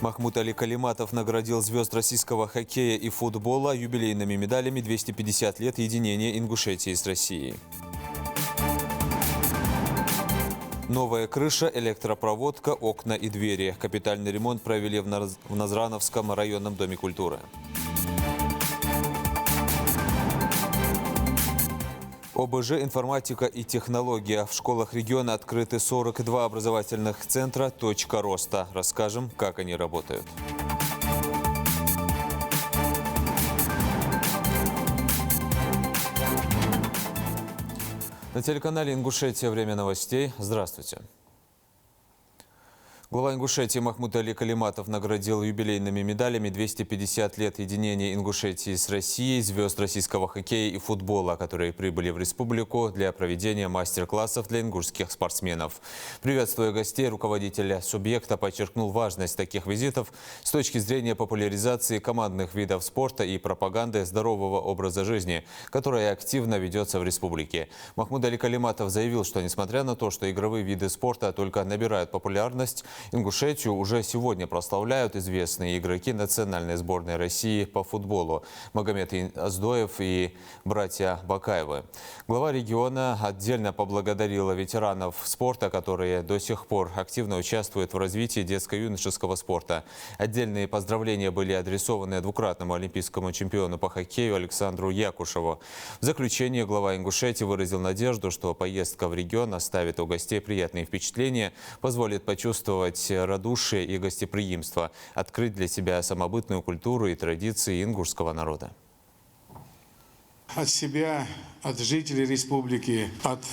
Махмуд Али Калиматов наградил звезд российского хоккея и футбола юбилейными медалями 250 лет единения Ингушетии с Россией. Новая крыша, электропроводка, окна и двери. Капитальный ремонт провели в Назрановском районном доме культуры. ОБЖ, информатика и технология. В школах региона открыты 42 образовательных центра «Точка роста». Расскажем, как они работают. На телеканале «Ингушетия. Время новостей». Здравствуйте. Глава Ингушетии Махмуд Али Калиматов наградил юбилейными медалями 250 лет единения Ингушетии с Россией звезд российского хоккея и футбола, которые прибыли в республику для проведения мастер-классов для ингушских спортсменов. Приветствуя гостей, руководитель субъекта подчеркнул важность таких визитов с точки зрения популяризации командных видов спорта и пропаганды здорового образа жизни, которая активно ведется в республике. Махмуд Али Калиматов заявил, что несмотря на то, что игровые виды спорта только набирают популярность, Ингушетию уже сегодня прославляют известные игроки национальной сборной России по футболу Магомед Аздоев и братья Бакаевы. Глава региона отдельно поблагодарила ветеранов спорта, которые до сих пор активно участвуют в развитии детско-юношеского спорта. Отдельные поздравления были адресованы двукратному олимпийскому чемпиону по хоккею Александру Якушеву. В заключение глава Ингушетии выразил надежду, что поездка в регион оставит у гостей приятные впечатления, позволит почувствовать радушие и гостеприимство, открыть для себя самобытную культуру и традиции ингушского народа. От себя, от жителей республики, от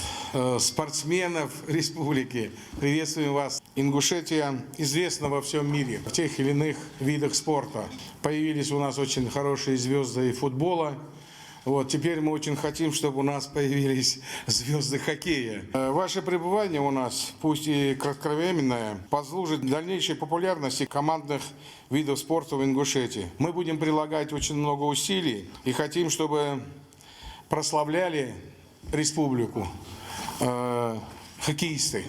спортсменов республики приветствуем вас. Ингушетия известна во всем мире в тех или иных видах спорта. Появились у нас очень хорошие звезды и футбола. Теперь мы очень хотим, чтобы у нас появились звезды хоккея. Ваше пребывание у нас, пусть и кратковременное, послужит дальнейшей популярности командных видов спорта в Ингушетии. Мы будем прилагать очень много усилий и хотим, чтобы прославляли республику хоккеисты.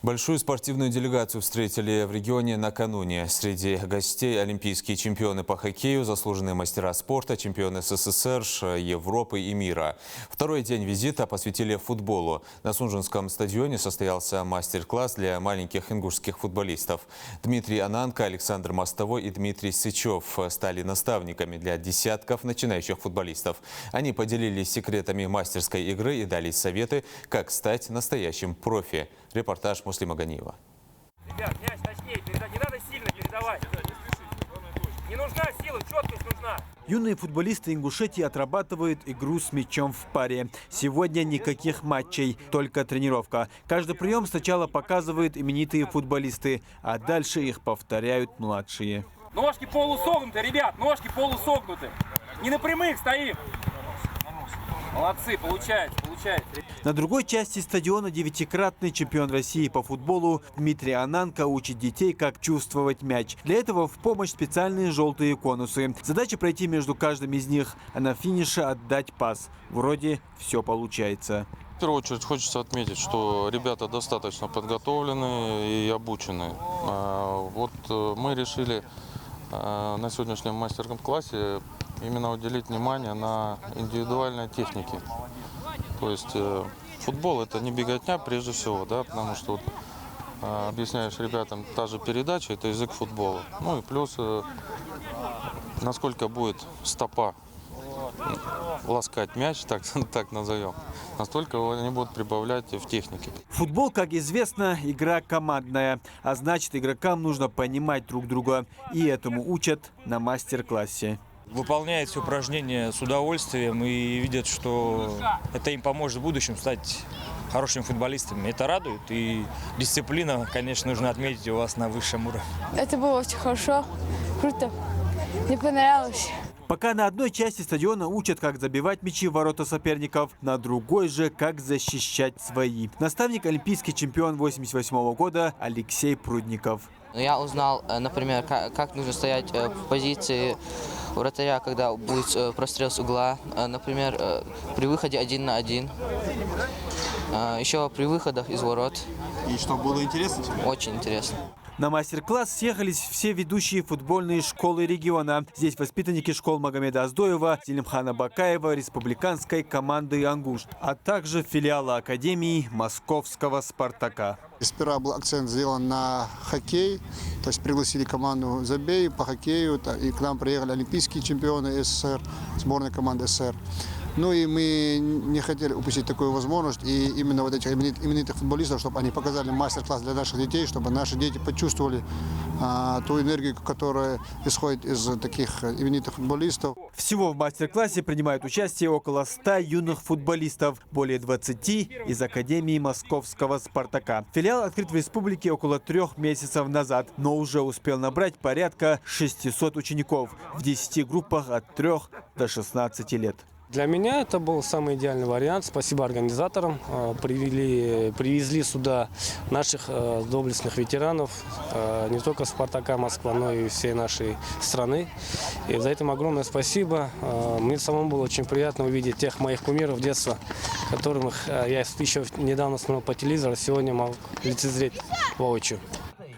Большую спортивную делегацию встретили в регионе накануне. Среди гостей олимпийские чемпионы по хоккею, заслуженные мастера спорта, чемпионы СССР, Европы и мира. Второй день визита посвятили футболу. На Сунжинском стадионе состоялся мастер-класс для маленьких ингушских футболистов. Дмитрий Ананко, Александр Мостовой и Дмитрий Сычев стали наставниками для десятков начинающих футболистов. Они поделились секретами мастерской игры и дали советы, как стать настоящим профи. Репортаж Муслима Ганиева. Ребят, мяч точнее передать, не надо сильно передавать. Не нужна сила, четкость нужна. Юные футболисты Ингушетии отрабатывают игру с мячом в паре. Сегодня никаких матчей, только тренировка. Каждый прием сначала показывают именитые футболисты, а дальше их повторяют младшие. Ножки полусогнуты, ребят, ножки полусогнуты. Не на прямых стоим. Молодцы, получается. На другой части стадиона девятикратный чемпион России по футболу Дмитрий Ананко учит детей, как чувствовать мяч. Для этого в помощь специальные желтые конусы. Задача пройти между каждым из них, а на финише отдать пас. Вроде все получается. В первую очередь хочется отметить, что ребята достаточно подготовлены и обучены. Мы решили на сегодняшнем мастер-классе именно уделить внимание на индивидуальной технике. То есть футбол – это не беготня прежде всего, да, потому что объясняешь ребятам, та же передача – это язык футбола. Ну и плюс, насколько будет стопа ласкать мяч, так назовем, настолько они будут прибавлять в технике. Футбол, как известно, игра командная, а значит, игрокам нужно понимать друг друга. И этому учат на мастер-классе. Выполняют все упражнения с удовольствием и видят, что это им поможет в будущем стать хорошими футболистами. Это радует, и дисциплина, конечно, нужно отметить у вас на высшем уровне. Это было очень хорошо, круто, мне понравилось. Пока на одной части стадиона учат, как забивать мячи в ворота соперников, на другой же, как защищать свои. Наставник олимпийский чемпион 1988 года Алексей Прудников. Я узнал, например, как нужно стоять в позиции вратаря, когда будет прострел с угла, например, при выходе 1 на 1, еще при выходах из ворот. И что, было интересно тебе? Очень интересно. На мастер-класс съехались все ведущие футбольные школы региона. Здесь воспитанники школ Магомеда Аздоева, Зелимхана Бакаева, республиканской команды «Ангуш», а также филиала Академии московского «Спартака». Сперва был акцент сделан на хоккей, то есть пригласили команду «Забей» по хоккею, и к нам приехали олимпийские чемпионы СССР, сборная команды СССР. Ну и мы не хотели упустить такую возможность, и именно вот этих именитых футболистов, чтобы они показали мастер-класс для наших детей, чтобы наши дети почувствовали ту энергию, которая исходит из таких именитых футболистов. Всего в мастер-классе принимают участие около 100 юных футболистов, более 20 из Академии московского «Спартака». Филиал открыт в республике около 3 месяцев назад, но уже успел набрать порядка 600 учеников в 10 группах от 3 до 16 лет. Для меня это был самый идеальный вариант. Спасибо организаторам. Привезли сюда наших доблестных ветеранов, не только «Спартака» Москва, но и всей нашей страны. И за это огромное спасибо. Мне самому было очень приятно увидеть тех моих кумиров детства, которых я еще недавно смотрел по телевизору, сегодня мог лицезреть воочию.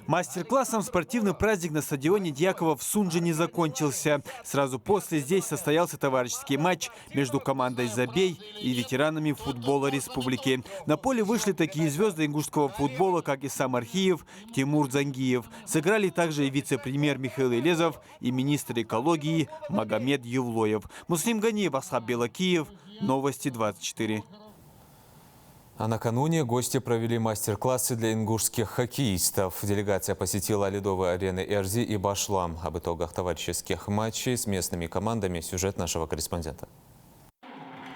Мастер-классом спортивный праздник на стадионе Дьякова в Сунже не закончился. Сразу после здесь состоялся товарищеский матч между командой «Забей» и ветеранами футбола республики. На поле вышли такие звезды ингушского футбола, как Исам Архиев, Тимур Зангиев. Сыграли также и вице-премьер Михаил Элезов и министр экологии Магомед Евлоев. Муслим Ганиев, Асхаб Белакиев. Новости 24. А накануне гости провели мастер-классы для ингушских хоккеистов. Делегация посетила ледовые арены Эрзи и Башлам. Об итогах товарищеских матчей с местными командами сюжет нашего корреспондента.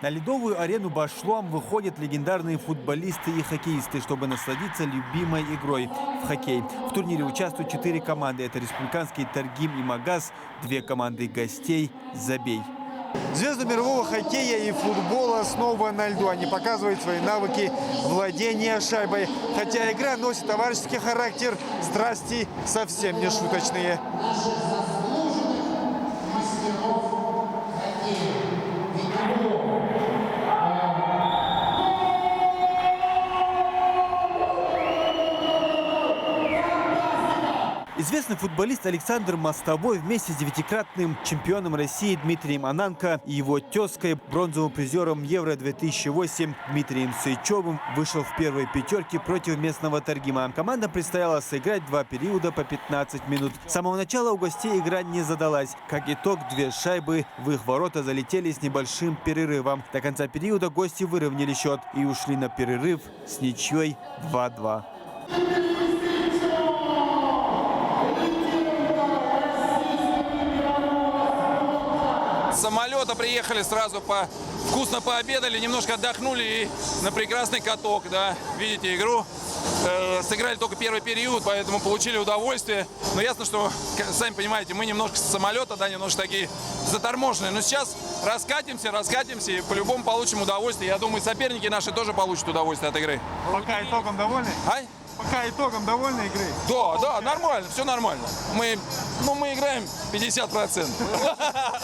На ледовую арену Башлам выходят легендарные футболисты и хоккеисты, чтобы насладиться любимой игрой в хоккей. В турнире участвуют 4 команды. Это республиканский Таргим и Магаз, 2 команды гостей «Забей». Звезды мирового хоккея и футбола снова на льду. Они показывают свои навыки владения шайбой. Хотя игра носит товарищеский характер, страсти совсем не шуточные. Известный футболист Александр Мостовой вместе с 9-кратным чемпионом России Дмитрием Ананко и его тезкой, бронзовым призером Евро-2008 Дмитрием Сычевым вышел в первой пятерке против местного Таргима. Командам предстояло сыграть 2 периода по 15 минут. С самого начала у гостей игра не задалась. Как итог, 2 шайбы в их ворота залетели с небольшим перерывом. До конца периода гости выровняли счет и ушли на перерыв с ничьей 2-2. С самолета приехали сразу, вкусно пообедали, немножко отдохнули и на прекрасный каток, да. Видите игру. Сыграли только первый период, поэтому получили удовольствие. Но ясно, что, сами понимаете, мы немножко с самолета, да, немножко такие заторможенные. Но сейчас раскатимся и по-любому получим удовольствие. Я думаю, соперники наши тоже получат удовольствие от игры. Пока итогом довольны? Пока итогом довольны игры? Да, нормально, все нормально. Мы играем 50%.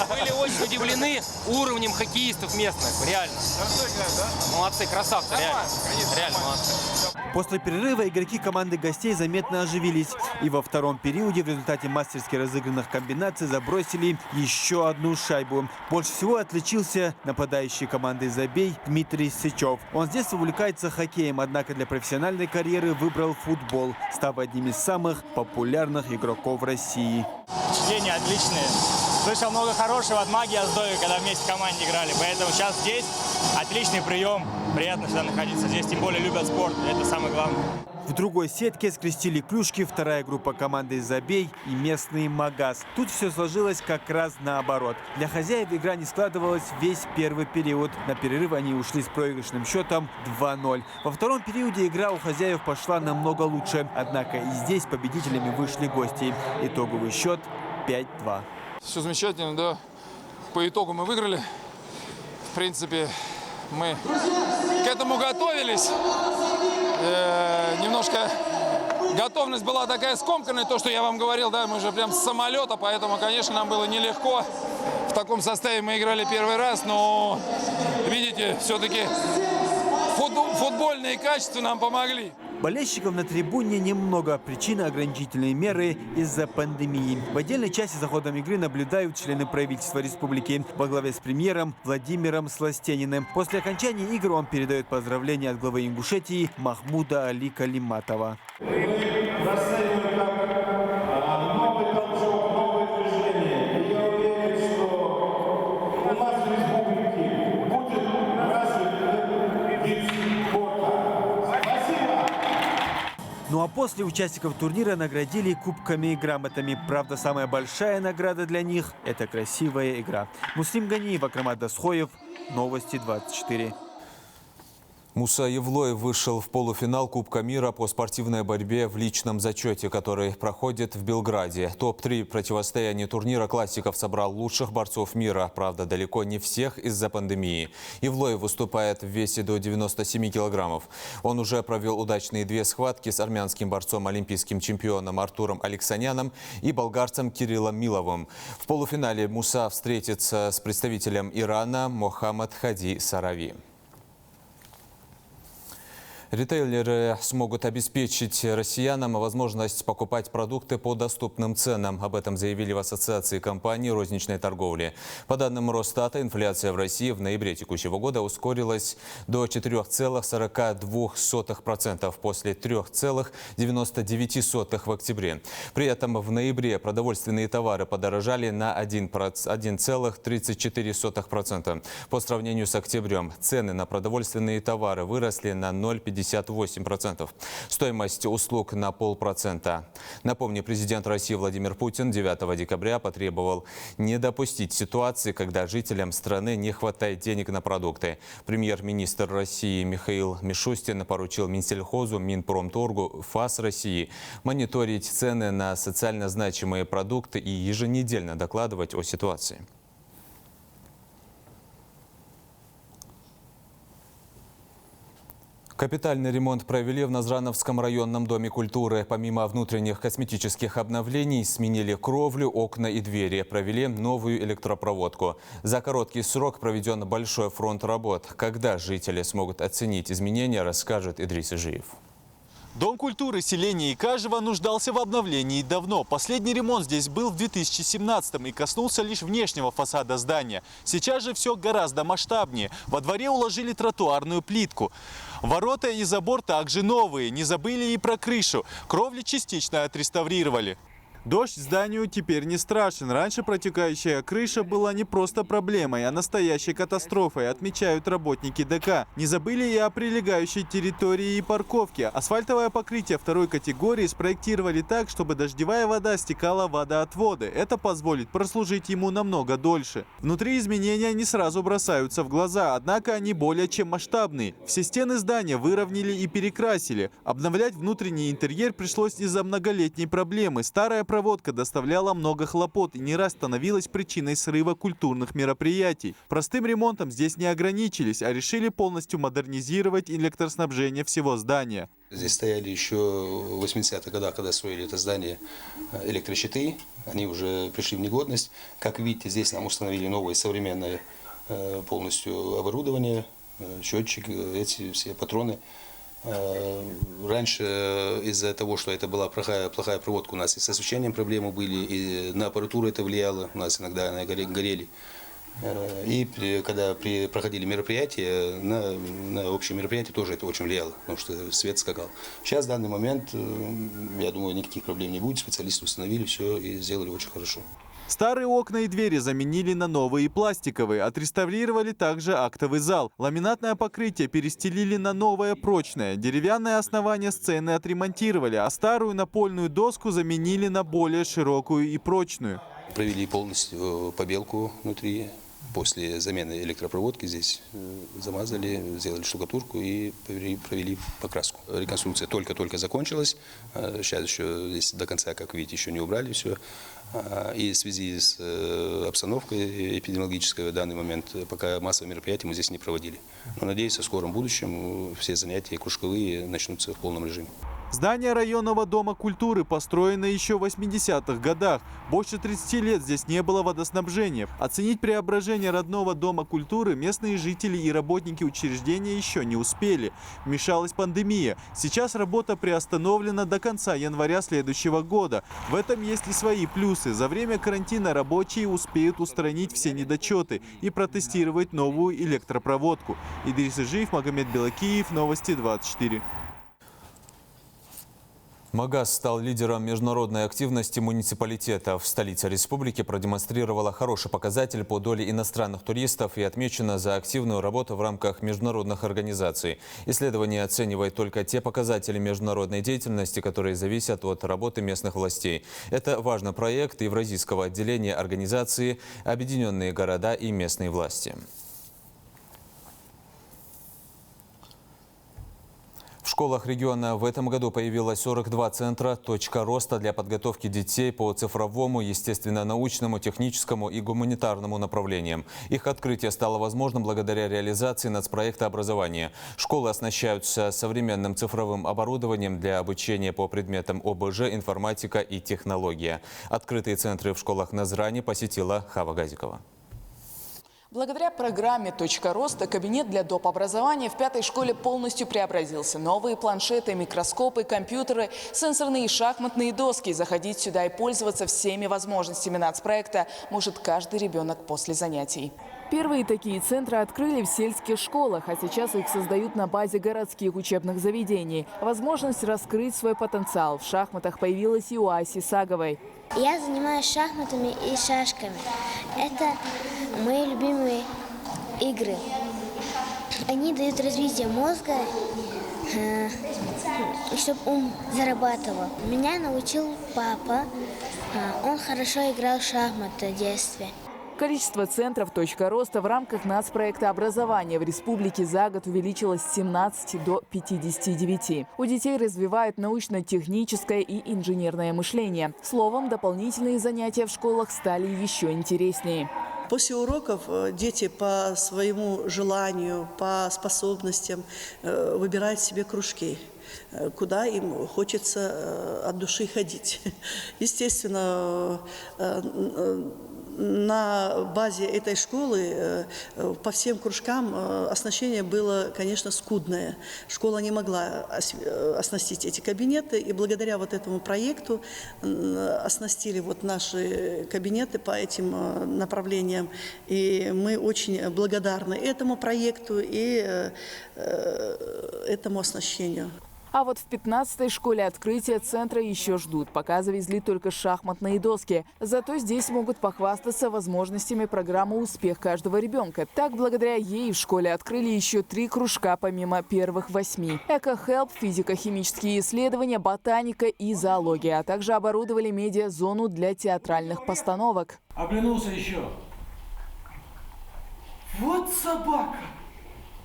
Были очень удивлены уровнем хоккеистов местных, реально. Молодцы, красавцы, реально молодцы. После перерыва игроки команды гостей заметно оживились. И во втором периоде в результате мастерски разыгранных комбинаций забросили еще одну шайбу. Больше всего отличился нападающий команды «Забей» Дмитрий Сычев. Он с детства увлекается хоккеем, однако для профессиональной карьеры выбрал футбол, став одним из самых популярных игроков России. Впечатления отличные. Слышал много хорошего от Магии Аздоева, когда вместе в команде играли. Поэтому сейчас здесь отличный прием. Приятно всегда находиться здесь, тем более любят спорт. Это самое главное. В другой сетке скрестили клюшки вторая группа команды «Забей» и местный «Магаз». Тут все сложилось как раз наоборот. Для хозяев игра не складывалась весь первый период. На перерыв они ушли с проигрышным счетом 2-0. Во втором периоде игра у хозяев пошла намного лучше. Однако и здесь победителями вышли гости. Итоговый счет 5-2. Все замечательно, да. По итогу мы выиграли. В принципе, мы к этому готовились. Немножко готовность была такая скомканная, то, что я вам говорил, да, мы же прям с самолета, поэтому, конечно, нам было нелегко. В таком составе мы играли первый раз, но, видите, все-таки футбольные качества нам помогли. Болельщиков на трибуне немного. Причина – ограничительные меры из-за пандемии. В отдельной части за ходом игры наблюдают члены правительства республики во главе с премьером Владимиром Сластениным. После окончания игр он передает поздравления от главы Ингушетии Махмуда Али Калиматова. Ну а после участников турнира наградили кубками и грамотами. Правда, самая большая награда для них – это красивая игра. Муслим Ганиев, Акрамат Дасхоев, Новости 24. Муса Евлоев вышел в полуфинал Кубка мира по спортивной борьбе в личном зачете, который проходит в Белграде. Топ-3 противостояния турнира классиков собрал лучших борцов мира. Правда, далеко не всех из-за пандемии. Евлоев выступает в весе до 97 килограммов. Он уже провел удачные 2 схватки с армянским борцом, олимпийским чемпионом Артуром Алексаняном и болгарцем Кириллом Миловым. В полуфинале Муса встретится с представителем Ирана Мохаммад Хади Сарави. Ритейлеры смогут обеспечить россиянам возможность покупать продукты по доступным ценам. Об этом заявили в Ассоциации компаний розничной торговли. По данным Росстата, инфляция в России в ноябре текущего года ускорилась до 4,42% после 3,99% в октябре. При этом в ноябре продовольственные товары подорожали на 1,34%. По сравнению с октябрем цены на продовольственные товары выросли на 0,58%. Стоимость услуг на 0,5%. Напомню, президент России Владимир Путин 9 декабря потребовал не допустить ситуации, когда жителям страны не хватает денег на продукты. Премьер-министр России Михаил Мишустин поручил Минсельхозу, Минпромторгу, ФАС России мониторить цены на социально значимые продукты и еженедельно докладывать о ситуации. Капитальный ремонт провели в Назрановском районном доме культуры. Помимо внутренних косметических обновлений, сменили кровлю, окна и двери, провели новую электропроводку. За короткий срок проведен большой фронт работ. Когда жители смогут оценить изменения, расскажет Идрис Ижиев. Дом культуры селения Икажева нуждался в обновлении давно. Последний ремонт здесь был в 2017-м и коснулся лишь внешнего фасада здания. Сейчас же все гораздо масштабнее. Во дворе уложили тротуарную плитку. Ворота и забор также новые. Не забыли и про крышу. Кровли частично отреставрировали. Дождь зданию теперь не страшен. Раньше протекающая крыша была не просто проблемой, а настоящей катастрофой, отмечают работники ДК. Не забыли и о прилегающей территории и парковке. Асфальтовое покрытие второй категории спроектировали так, чтобы дождевая вода стекала в водоотводы. Это позволит прослужить ему намного дольше. Внутри изменения не сразу бросаются в глаза, однако они более чем масштабные. Все стены здания выровняли и перекрасили. Обновлять внутренний интерьер пришлось из-за многолетней проблемы. Старая проводка доставляла много хлопот и не раз становилась причиной срыва культурных мероприятий. Простым ремонтом здесь не ограничились, а решили полностью модернизировать электроснабжение всего здания. Здесь стояли еще в 80-х годах, когда строили это здание, электрощиты. Они уже пришли в негодность. Как видите, здесь нам установили новое современное полностью оборудование, счетчик, эти все патроны. Раньше из-за того, что это была плохая проводка, у нас и с освещением проблемы были, и на аппаратуру это влияло, у нас иногда они горели. И когда проходили мероприятия, на общее мероприятие тоже это очень влияло, потому что свет скакал. Сейчас в данный момент, я думаю, никаких проблем не будет, специалисты установили все и сделали очень хорошо. Старые окна и двери заменили на новые пластиковые. Отреставрировали также актовый зал. Ламинатное покрытие перестелили на новое прочное. Деревянное основание сцены отремонтировали, а старую напольную доску заменили на более широкую и прочную. Провели полностью побелку внутри. После замены электропроводки здесь замазали, сделали штукатурку и провели покраску. Реконструкция только-только закончилась. Сейчас еще здесь до конца, как видите, еще не убрали все. И в связи с обстановкой эпидемиологической в данный момент пока массовые мероприятия мы здесь не проводили. Но надеюсь, в скором будущем все занятия кружковые начнутся в полном режиме. Здание районного дома культуры построено еще в 80-х годах. Больше 30 лет здесь не было водоснабжения. Оценить преображение родного дома культуры местные жители и работники учреждения еще не успели. Вмешалась пандемия. Сейчас работа приостановлена до конца января следующего года. В этом есть и свои плюсы. За время карантина рабочие успеют устранить все недочеты и протестировать новую электропроводку. Идрис Ижиев, Магомед Белакиев, Новости 24. Магаз стал лидером международной активности муниципалитета. В столице республики продемонстрировала хороший показатель по доле иностранных туристов и отмечена за активную работу в рамках международных организаций. Исследование оценивает только те показатели международной деятельности, которые зависят от работы местных властей. Это важный проект Евразийского отделения организации «Объединенные города и местные власти». В школах региона в этом году появилось 42 центра «Точка роста» для подготовки детей по цифровому, естественно-научному, техническому и гуманитарному направлениям. Их открытие стало возможным благодаря реализации нацпроекта образования. Школы оснащаются современным цифровым оборудованием для обучения по предметам ОБЖ, информатика и технология. Открытые центры в школах Назрани посетила Хава Газикова. Благодаря программе «Точка роста» кабинет для доп. Образования в 5-й школе полностью преобразился. Новые планшеты, микроскопы, компьютеры, сенсорные и шахматные доски. Заходить сюда и пользоваться всеми возможностями нацпроекта может каждый ребенок после занятий. Первые такие центры открыли в сельских школах, а сейчас их создают на базе городских учебных заведений. Возможность раскрыть свой потенциал в шахматах появилась и у Аси Саговой. Я занимаюсь шахматами и шашками. Это мои любимые игры. Они дают развитие мозга, чтобы ум зарабатывал. Меня научил папа. Он хорошо играл в шахматы в детстве. Количество центров «Точка роста» в рамках нацпроекта образования в республике за год увеличилось с 17 до 59. У детей развивают научно-техническое и инженерное мышление. Словом, дополнительные занятия в школах стали еще интереснее. После уроков дети по своему желанию, по способностям выбирают себе кружки, куда им хочется от души ходить. Естественно, на базе этой школы по всем кружкам оснащение было, конечно, скудное. Школа не могла оснастить эти кабинеты, и благодаря вот этому проекту оснастили вот наши кабинеты по этим направлениям. И мы очень благодарны этому проекту и этому оснащению. А вот в 15-й школе открытия центра еще ждут. Пока завезли только шахматные доски. Зато здесь могут похвастаться возможностями программы «Успех каждого ребенка». Так, благодаря ей в школе открыли еще 3 кружка, помимо первых 8. Эко-хелп, физико-химические исследования, ботаника и зоология. А также оборудовали медиа-зону для театральных постановок. Оглянулся еще. Вот собака!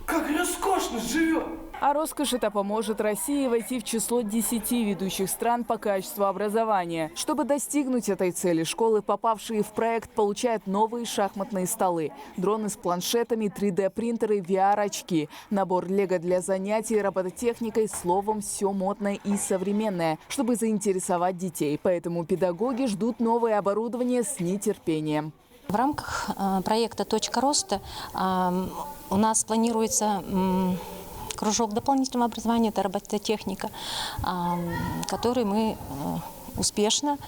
Как роскошно живет! А роскошь это поможет России войти в число 10 ведущих стран по качеству образования. Чтобы достигнуть этой цели, школы, попавшие в проект, получают новые шахматные столы, дроны с планшетами, 3D-принтеры, VR-очки, набор лего для занятий робототехникой, словом, все модное и современное, чтобы заинтересовать детей. Поэтому педагоги ждут новое оборудование с нетерпением. В рамках проекта «Точка роста» у нас планируется кружок дополнительного образования, это робототехника, который мы успешно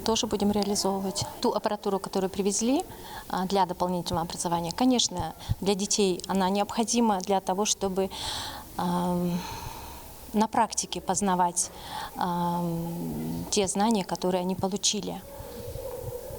тоже будем реализовывать. Ту аппаратуру, которую привезли для дополнительного образования, конечно, для детей она необходима для того, чтобы на практике познавать те знания, которые они получили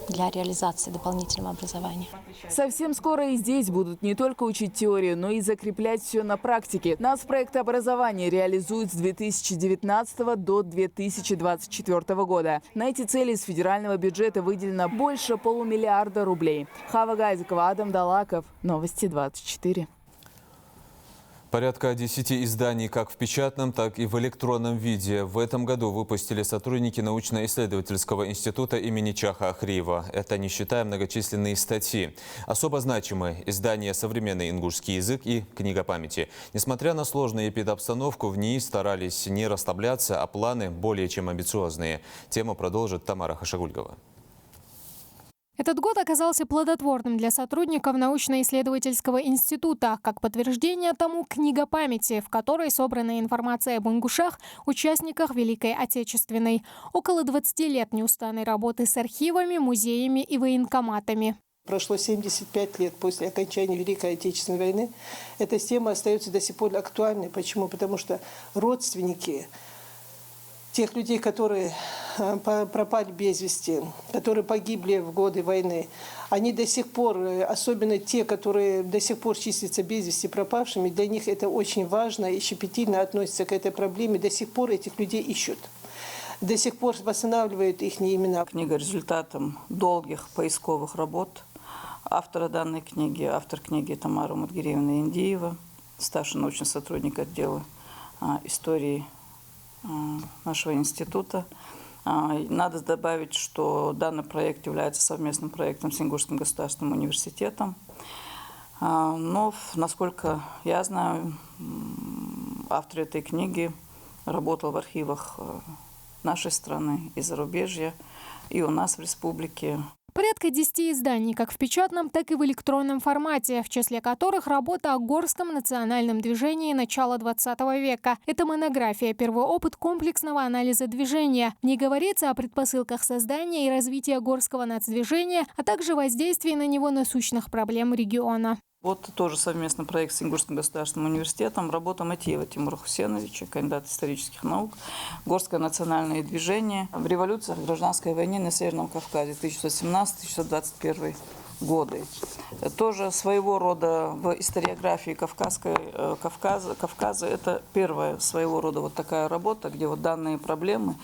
для реализации дополнительного образования. Совсем скоро и здесь будут не только учить теорию, но и закреплять все на практике. Нацпроект образования реализуют с 2019 до 2024 года. На эти цели из федерального бюджета выделено больше $500 миллиарда рублей. Хава Газикова, Адам Далаков. Новости 24. Порядка 10 изданий как в печатном, так и в электронном виде в этом году выпустили сотрудники научно-исследовательского института имени Чаха Ахриева. Это не считая многочисленные статьи. Особо значимы издания «Современный ингушский язык» и «Книга памяти». Несмотря на сложную эпидобстановку, в ней старались не расслабляться, а планы более чем амбициозные. Тему продолжит Тамара Хашагульгова. Этот год оказался плодотворным для сотрудников научно-исследовательского института. Как подтверждение тому «Книга памяти», в которой собрана информация об ингушах, участниках Великой Отечественной. Около 20 лет неустанной работы с архивами, музеями и военкоматами. Прошло 75 лет после окончания Великой Отечественной войны. Эта тема остается до сих пор актуальной. Почему? Потому что родственники тех людей, которые пропали без вести, которые погибли в годы войны, они до сих пор, особенно те, которые до сих пор числятся без вести пропавшими, для них это очень важно и щепетильно относятся к этой проблеме. До сих пор этих людей ищут. До сих пор восстанавливают их имена. Книга результатом долгих поисковых работ автора данной книги, автор книги Тамара Мудгириевна Индиева, старший научный сотрудник отдела истории нашего института. Надо добавить, что данный проект является совместным проектом с Ингушским государственным университетом. Но, насколько я знаю, автор этой книги работал в архивах нашей страны и зарубежья, и у нас в республике. Порядка 10 изданий, как в печатном, так и в электронном формате, в числе которых работа о горском национальном движении начала 20 века. Это монография «Первый опыт комплексного анализа движения». В ней говорится о предпосылках создания и развития горского нацдвижения, а также воздействии на него насущных проблем региона. Вот тоже совместный проект с Ингушским государственным университетом. Работа Матеева Тимура Хусеновича, кандидат исторических наук. Горское национальное движение в революциях, в гражданской войне на Северном Кавказе 1917-1921 годы. Тоже своего рода в историографии Кавказа это первая своего рода вот такая работа, где вот данные проблемы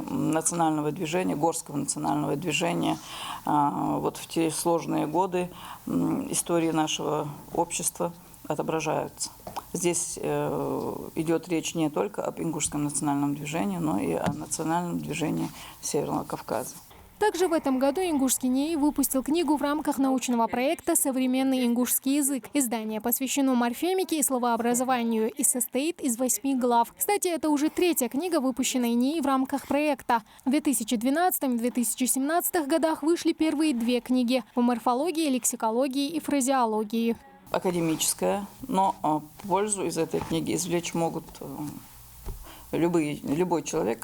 национального движения, горского национального движения, вот в те сложные годы истории нашего общества отображаются. Здесь идет речь не только об ингушском национальном движении, но и о национальном движении Северного Кавказа. Также в этом году Ингушский НИИ выпустил книгу в рамках научного проекта «Современный ингушский язык». Издание посвящено морфемике и словообразованию и состоит из 8 глав. Кстати, это уже третья книга, выпущенная НИИ в рамках проекта. В 2012-2017 годах вышли первые 2 книги по морфологии, лексикологии и фразеологии. Академическая, но пользу из этой книги извлечь могут любой человек,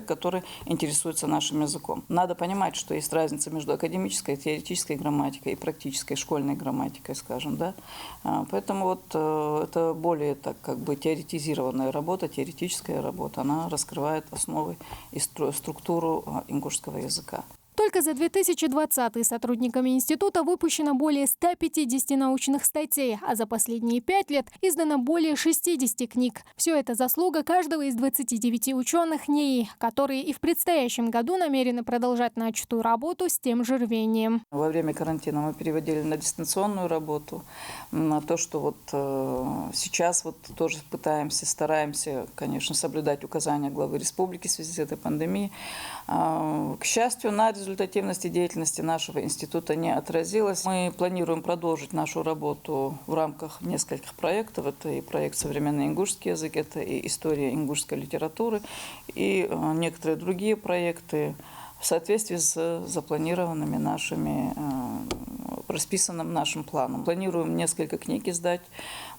который интересуется нашим языком. Надо понимать, что есть разница между академической, теоретической грамматикой и практической школьной грамматикой, скажем, да. Поэтому вот это более теоретизированная работа, теоретическая работа. Она раскрывает основы и структуру ингушского языка. Только за 2020 сотрудниками института выпущено более 150 научных статей, а за последние 5 лет издано более 60 книг. Все это заслуга каждого из 29 ученых НИИ, которые и в предстоящем году намерены продолжать начатую работу с тем же рвением. Во время карантина мы переводили на дистанционную работу, на то, что вот сейчас вот тоже стараемся, конечно, соблюдать указания главы республики в связи с этой пандемией. К счастью, на результативности деятельности нашего института не отразилось. Мы планируем продолжить нашу работу в рамках нескольких проектов. Это и проект «Современный ингушский язык», это и история ингушской литературы, и некоторые другие проекты в соответствии с запланированными расписанным нашим планом. Планируем несколько книг издать.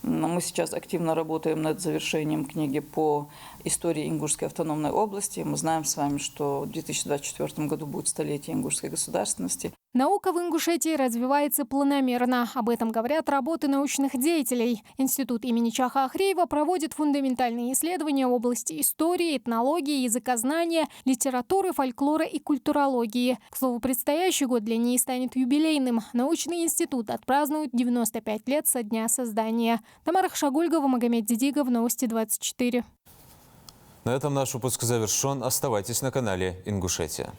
Мы сейчас активно работаем над завершением книги по истории Ингушской автономной области. Мы знаем с вами, что в 2024 году будет столетие ингушской государственности. Наука в Ингушетии развивается планомерно. Об этом говорят работы научных деятелей. Институт имени Чаха Ахриева проводит фундаментальные исследования в области истории, этнологии, языкознания, литературы, фольклора и культурологии. К слову, предстоящий год для НИИ станет юбилейным. Научный институт отпразднует 95 лет со дня создания. Тамара Хашагульгова, Магомед Дидигов, Новости 24. На этом наш выпуск завершен. Оставайтесь на канале Ингушетия.